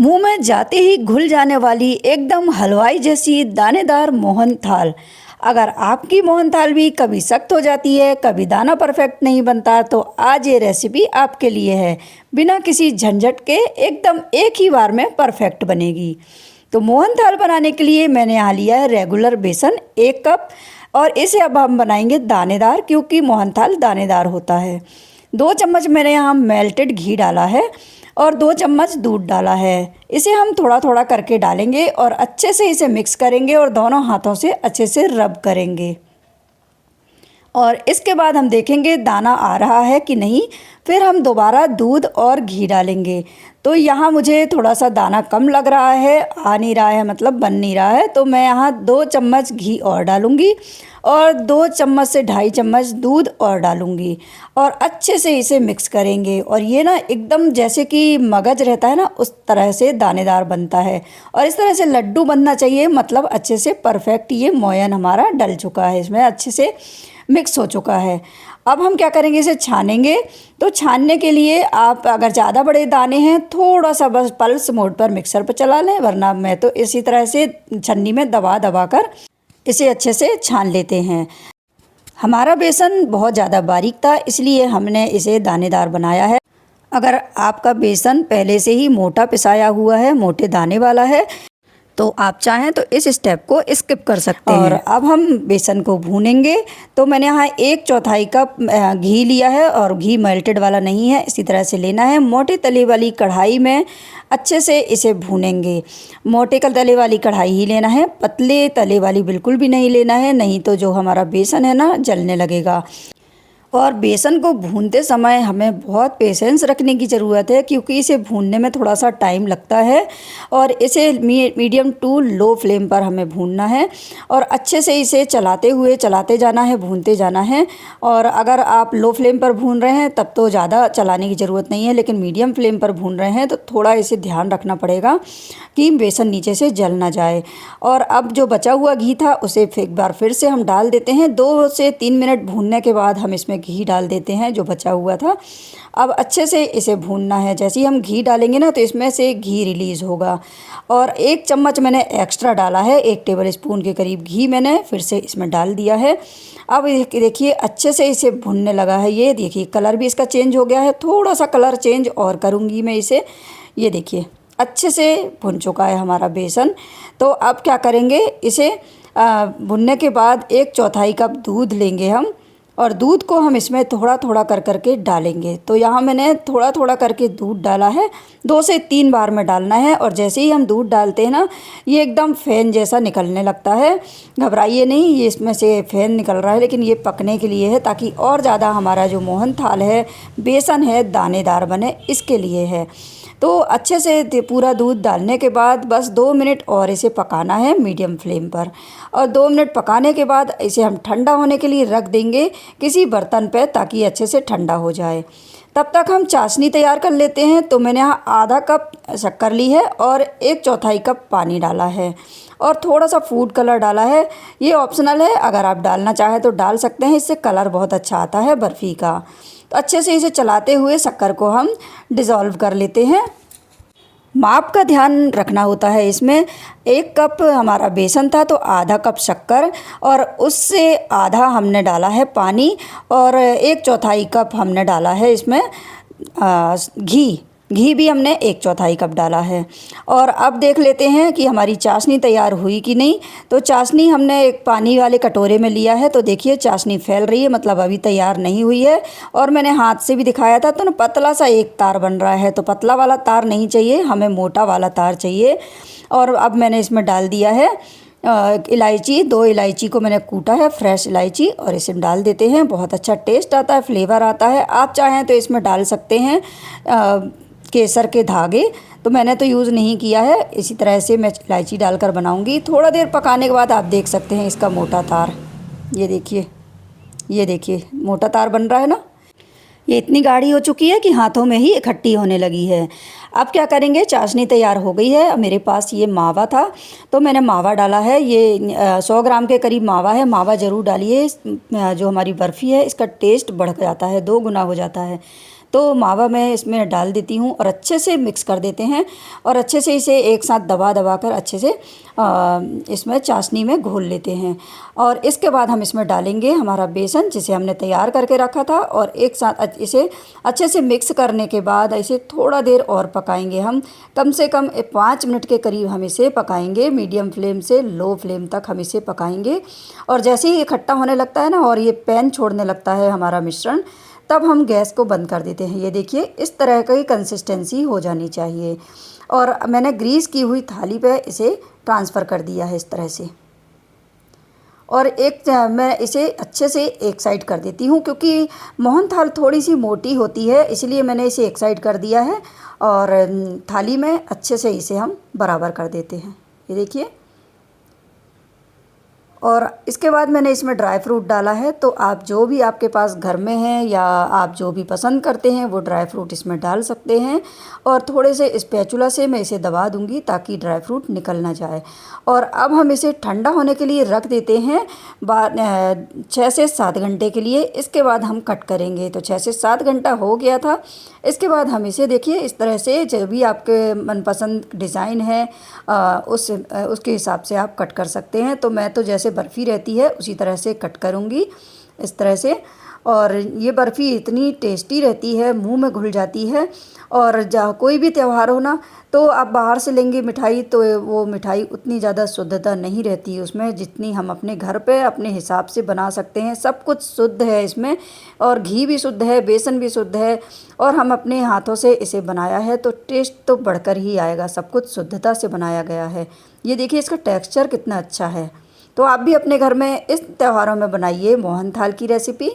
मुंह में जाते ही घुल जाने वाली एकदम हलवाई जैसी दानेदार मोहन थाल। अगर आपकी मोहन थाल भी कभी सख्त हो जाती है, कभी दाना परफेक्ट नहीं बनता, तो आज ये रेसिपी आपके लिए है। बिना किसी झंझट के एकदम एक ही बार में परफेक्ट बनेगी। तो मोहन थाल बनाने के लिए मैंने यहाँ लिया है रेगुलर बेसन 1 कप, और इसे अब हम बनाएंगे दानेदार, क्योंकि मोहन थाल दानेदार होता है। 2 चम्मच मैंने यहाँ मेल्टेड घी डाला है और 2 चम्मच दूध डाला है। इसे हम थोड़ा थोड़ा करके डालेंगे और अच्छे से इसे मिक्स करेंगे और दोनों हाथों से अच्छे से रब करेंगे। और इसके बाद हम देखेंगे दाना आ रहा है कि नहीं, फिर हम दोबारा दूध और घी डालेंगे। तो यहाँ मुझे थोड़ा सा दाना कम लग रहा है, आ नहीं रहा है, मतलब बन नहीं रहा है, तो मैं यहाँ 2 चम्मच घी और डालूँगी और 2 चम्मच से 2.5 चम्मच दूध और डालूँगी और अच्छे से इसे मिक्स करेंगे। और ये ना एकदम जैसे कि मगज रहता है ना, उस तरह से दानेदार बनता है और इस तरह से लड्डू बनना चाहिए, मतलब अच्छे से परफेक्ट ये मोयन हमारा डल चुका है, इसमें अच्छे से मिक्स हो चुका है। अब हम क्या करेंगे, इसे छानेंगे। तो छानने के लिए आप अगर ज़्यादा बड़े दाने हैं, थोड़ा सा बस पल्स मोड पर मिक्सर पर चला लें, वरना मैं तो इसी तरह से छन्नी में दबा दबा कर इसे अच्छे से छान लेते हैं। हमारा बेसन बहुत ज़्यादा बारीक था, इसलिए हमने इसे दानेदार बनाया है। अगर आपका बेसन पहले से ही मोटा पिसाया हुआ है, मोटे दाने वाला है, तो आप चाहें तो इस स्टेप को स्किप कर सकते हैं। और अब हम बेसन को भूनेंगे। तो मैंने यहाँ 1/4 कप घी लिया है और घी मेल्टेड वाला नहीं है, इसी तरह से लेना है। मोटे तले वाली कढ़ाई में अच्छे से इसे भूनेंगे। मोटे तले वाली कढ़ाई ही लेना है, पतले तले वाली बिल्कुल भी नहीं लेना है, नहीं तो जो हमारा बेसन है ना, जलने लगेगा। और बेसन को भूनते समय हमें बहुत पेशेंस रखने की ज़रूरत है, क्योंकि इसे भूनने में थोड़ा सा टाइम लगता है और इसे मीडियम टू लो फ्लेम पर हमें भूनना है और अच्छे से इसे चलाते हुए चलाते जाना है, भूनते जाना है। और अगर आप लो फ्लेम पर भून रहे हैं तब तो ज़्यादा चलाने की ज़रूरत नहीं है, लेकिन मीडियम फ्लेम पर भून रहे हैं तो थोड़ा इसे ध्यान रखना पड़ेगा कि बेसन नीचे से जल ना जाए। और अब जो बचा हुआ घी था उसे एक बार फिर से हम डाल देते हैं। 2 से 3 मिनट भूनने के बाद हम इसमें घी डाल देते हैं जो बचा हुआ था। अब अच्छे से इसे भूनना है। जैसे ही हम घी डालेंगे ना, तो इसमें से घी रिलीज़ होगा। और 1 चम्मच मैंने एक्स्ट्रा डाला है, 1 टेबल स्पून के करीब घी मैंने फिर से इसमें डाल दिया है। अब देखिए अच्छे से इसे भुनने लगा है। ये देखिए कलर भी इसका चेंज हो गया है, थोड़ा सा कलर चेंज और करूँगी मैं इसे। ये देखिए अच्छे से भुन चुका है हमारा बेसन। तो अब क्या करेंगे, इसे भुनने के बाद 1/4 कप दूध लेंगे हम, और दूध को हम इसमें थोड़ा थोड़ा कर करके डालेंगे। तो यहाँ मैंने थोड़ा थोड़ा करके दूध डाला है, 2 से 3 बार में डालना है। और जैसे ही हम दूध डालते हैं ना, ये एकदम फ़ेन जैसा निकलने लगता है। घबराइए नहीं, ये इसमें से फ़ेन निकल रहा है, लेकिन ये पकने के लिए है, ताकि और ज़्यादा हमारा जो मोहन थाल है, बेसन है, दानेदार बने, इसके लिए है। तो अच्छे से पूरा दूध डालने के बाद बस 2 मिनट और इसे पकाना है मीडियम फ्लेम पर। और 2 मिनट पकाने के बाद इसे हम ठंडा होने के लिए रख देंगे किसी बर्तन पे, ताकि अच्छे से ठंडा हो जाए। तब तक हम चाशनी तैयार कर लेते हैं। तो मैंने यहाँ आधा कप शक्कर ली है और 1/4 कप पानी डाला है और थोड़ा सा फूड कलर डाला है। ये ऑप्शनल है, अगर आप डालना चाहें तो डाल सकते हैं, इससे कलर बहुत अच्छा आता है बर्फ़ी का। तो अच्छे से इसे चलाते हुए शक्कर को हम डिज़ोल्व कर लेते हैं। माप का ध्यान रखना होता है इसमें। 1 कप हमारा बेसन था तो आधा कप शक्कर, और उससे आधा हमने डाला है पानी, और 1/4 कप हमने डाला है इसमें घी। घी भी हमने 1/4 कप डाला है। और अब देख लेते हैं कि हमारी चाशनी तैयार हुई कि नहीं। तो चाशनी हमने एक पानी वाले कटोरे में लिया है, तो देखिए चाशनी फैल रही है, मतलब अभी तैयार नहीं हुई है। और मैंने हाथ से भी दिखाया था, तो ना पतला सा एक तार बन रहा है। तो पतला वाला तार नहीं चाहिए, हमें मोटा वाला तार चाहिए। और अब मैंने इसमें डाल दिया है इलायची। 2 इलायची को मैंने कूटा है, फ्रेश इलायची, और इसे डाल देते हैं। बहुत अच्छा टेस्ट आता है, फ्लेवर आता है। आप चाहें तो इसमें डाल सकते हैं केसर के धागे, तो मैंने तो यूज़ नहीं किया है। इसी तरह से मैं इलायची डालकर बनाऊंगी। थोड़ा देर पकाने के बाद आप देख सकते हैं इसका मोटा तार, ये देखिए मोटा तार बन रहा है ना। ये इतनी गाढ़ी हो चुकी है कि हाथों में ही इकट्ठी होने लगी है। अब क्या करेंगे, चाशनी तैयार हो गई है। मेरे पास ये मावा था, तो मैंने मावा डाला है। ये 100 ग्राम के करीब मावा है। मावा ज़रूर डालिए, जो हमारी बर्फ़ी है इसका टेस्ट बढ़ जाता है, 2 गुना हो जाता है। तो मावा मैं इसमें डाल देती हूँ और अच्छे से मिक्स कर देते हैं और अच्छे से इसे एक साथ दबा दबा कर अच्छे से इसमें चाशनी में घोल लेते हैं। और इसके बाद हम इसमें डालेंगे हमारा बेसन जिसे हमने तैयार करके रखा था और एक साथ इसे अच्छे से मिक्स करने के बाद इसे थोड़ा देर और पकाएंगे हम, कम से कम 5 मिनट के करीब हम इसे पकाएंगे। मीडियम फ्लेम से लो फ्लेम तक हम इसे पकाएंगे और जैसे ही ये खट्टा होने लगता है ना और ये पैन छोड़ने लगता है हमारा मिश्रण, तब हम गैस को बंद कर देते हैं। ये देखिए इस तरह की कंसिस्टेंसी हो जानी चाहिए और मैंने ग्रीस की हुई थाली पे इसे ट्रांसफ़र कर दिया है इस तरह से। और मैं इसे अच्छे से एक साइड कर देती हूँ क्योंकि मोहनथाल थोड़ी सी मोटी होती है, इसलिए मैंने इसे एक साइड कर दिया है और थाली में अच्छे से इसे हम बराबर कर देते हैं। ये देखिए, और इसके बाद मैंने इसमें ड्राई फ्रूट डाला है, तो आप जो भी आपके पास घर में है या आप जो भी पसंद करते हैं वो ड्राई फ्रूट इसमें डाल सकते हैं। और थोड़े से स्पैचुला से मैं इसे दबा दूंगी ताकि ड्राई फ्रूट निकल ना जाए। और अब हम इसे ठंडा होने के लिए रख देते हैं 6 से 7 घंटे के लिए। इसके बाद हम कट करेंगे। तो 6 से 7 घंटा हो गया था। इसके बाद हम इसे देखिए इस तरह से जो भी आपके मनपसंद डिज़ाइन है उसके हिसाब से आप कट कर सकते हैं। तो मैं तो जैसे बर्फ़ी रहती है उसी तरह से कट करूँगी इस तरह से। और ये बर्फ़ी इतनी टेस्टी रहती है, मुंह में घुल जाती है। और जहाँ कोई भी त्यौहार हो ना, तो आप बाहर से लेंगे मिठाई तो वो मिठाई उतनी ज़्यादा शुद्धता नहीं रहती है उसमें जितनी हम अपने घर पे अपने हिसाब से बना सकते हैं। सब कुछ शुद्ध है इसमें और घी भी शुद्ध है, बेसन भी शुद्ध है और हम अपने हाथों से इसे बनाया है तो टेस्ट तो बढ़कर ही आएगा। सब कुछ शुद्धता से बनाया गया है। ये देखिए इसका टेक्स्चर कितना अच्छा है। तो आप भी अपने घर में इस त्योहारों में बनाइए मोहनथाल की रेसिपी।